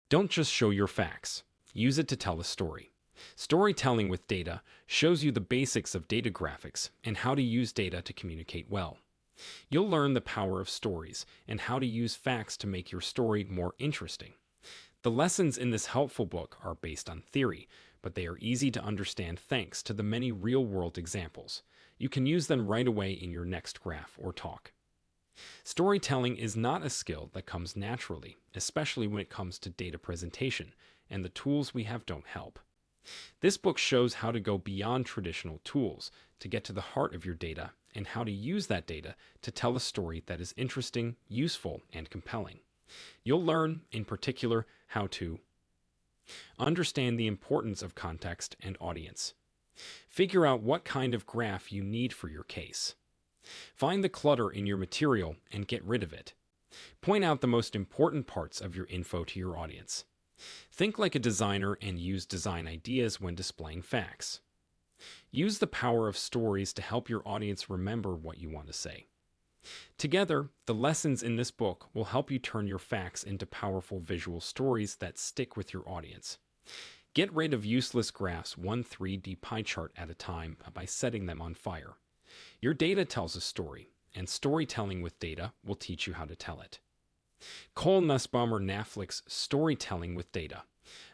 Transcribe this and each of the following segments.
Don't just show your facts. Use it to tell a story. Storytelling with data shows you the basics of data graphics and how to use data to communicate well. You'll learn the power of stories and how to use facts to make your story more interesting. The lessons in this helpful book are based on theory, but they are easy to understand thanks to the many real-world examples. You can use them right away in your next graph or talk. Storytelling is not a skill that comes naturally, especially when it comes to data presentation, and the tools we have don't help. This book shows how to go beyond traditional tools to get to the heart of your data and how to use that data to tell a story that is interesting, useful, and compelling. You'll learn, in particular, how to understand the importance of context and audience. Figure out what kind of graph you need for your case. Find the clutter in your material and get rid of it. Point out the most important parts of your info to your audience. Think like a designer and use design ideas when displaying facts. Use the power of stories to help your audience remember what you want to say. Together, the lessons in this book will help you turn your facts into powerful visual stories that stick with your audience. Get rid of useless graphs one 3D pie chart at a time by setting them on fire. Your data tells a story, and storytelling with data will teach you how to tell it. Cole Nussbaumer Knaflich's Storytelling with Data,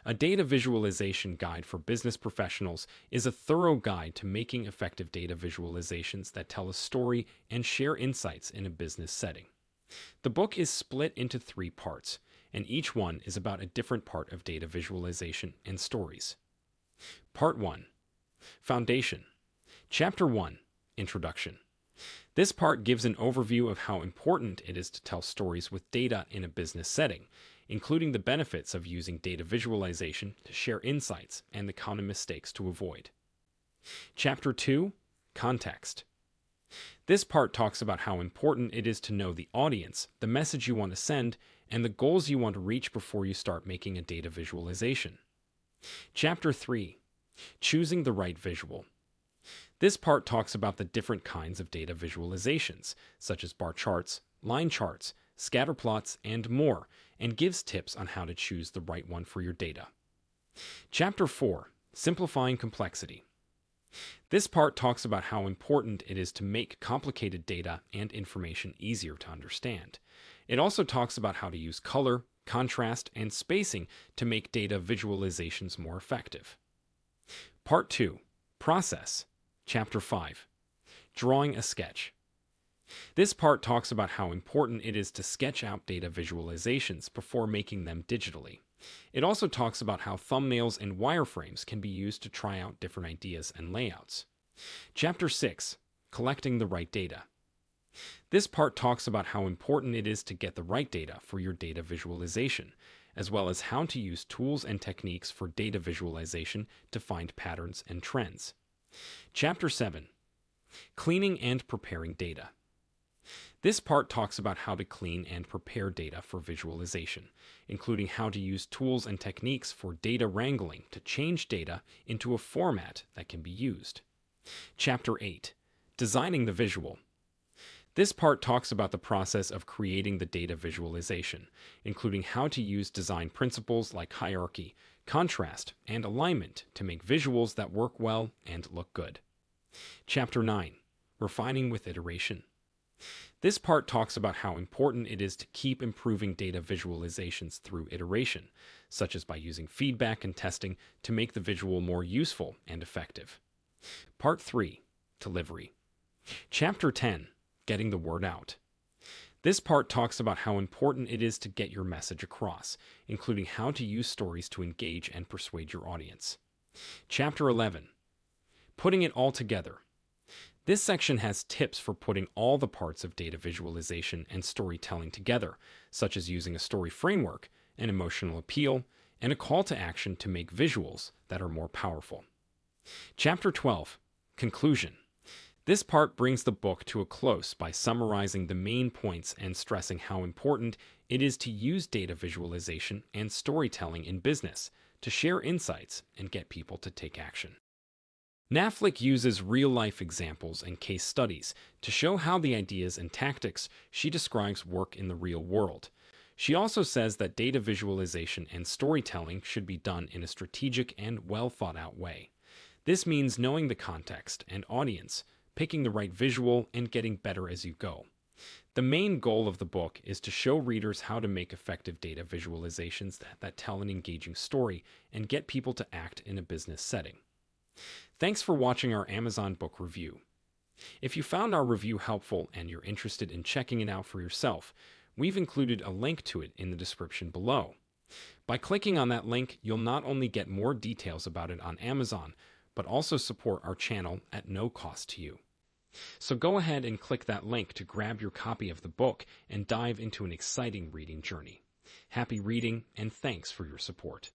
a data visualization guide for business professionals, is a thorough guide to making effective data visualizations that tell a story and share insights in a business setting. The book is split into 3 parts, and each one is about a different part of data visualization and stories. Part 1. Foundation. Chapter 1. Introduction. This part gives an overview of how important it is to tell stories with data in a business setting, including the benefits of using data visualization to share insights and the common mistakes to avoid. Chapter 2. Context. This part talks about how important it is to know the audience, the message you want to send, and the goals you want to reach before you start making a data visualization. Chapter 3. Choosing the right visual. This part talks about the different kinds of data visualizations, such as bar charts, line charts, scatter plots, and more, and gives tips on how to choose the right one for your data. Chapter 4. Simplifying complexity. This part talks about how important it is to make complicated data and information easier to understand. It also talks about how to use color, contrast, and spacing to make data visualizations more effective. Part 2. Process. Chapter 5. Drawing a sketch. This part talks about how important it is to sketch out data visualizations before making them digitally. It also talks about how thumbnails and wireframes can be used to try out different ideas and layouts. Chapter 6. Collecting the right data. This part talks about how important it is to get the right data for your data visualization, as well as how to use tools and techniques for data visualization to find patterns and trends. Chapter 7. Cleaning and preparing data. This part talks about how to clean and prepare data for visualization, including how to use tools and techniques for data wrangling to change data into a format that can be used. Chapter 8. Designing the visual. This part talks about the process of creating the data visualization, including how to use design principles like hierarchy, contrast, and alignment to make visuals that work well and look good. Chapter 9. Refining with iteration. This part talks about how important it is to keep improving data visualizations through iteration, such as by using feedback and testing to make the visual more useful and effective. Part 3. Delivery. Chapter 10. Getting the word out. This part talks about how important it is to get your message across, including how to use stories to engage and persuade your audience. Chapter 11. Putting it all together. This section has tips for putting all the parts of data visualization and storytelling together, such as using a story framework, an emotional appeal, and a call to action to make visuals that are more powerful. Chapter 12. Conclusion. This part brings the book to a close by summarizing the main points and stressing how important it is to use data visualization and storytelling in business to share insights and get people to take action. Knaflich uses real-life examples and case studies to show how the ideas and tactics she describes work in the real world. She also says that data visualization and storytelling should be done in a strategic and well thought out way. This means knowing the context and audience, picking the right visual, and getting better as you go. The main goal of the book is to show readers how to make effective data visualizations that tell an engaging story and get people to act in a business setting. Thanks for watching our Amazon book review. If you found our review helpful and you're interested in checking it out for yourself, we've included a link to it in the description below. By clicking on that link, you'll not only get more details about it on Amazon, but also support our channel at no cost to you. So go ahead and click that link to grab your copy of the book and dive into an exciting reading journey. Happy reading, and thanks for your support.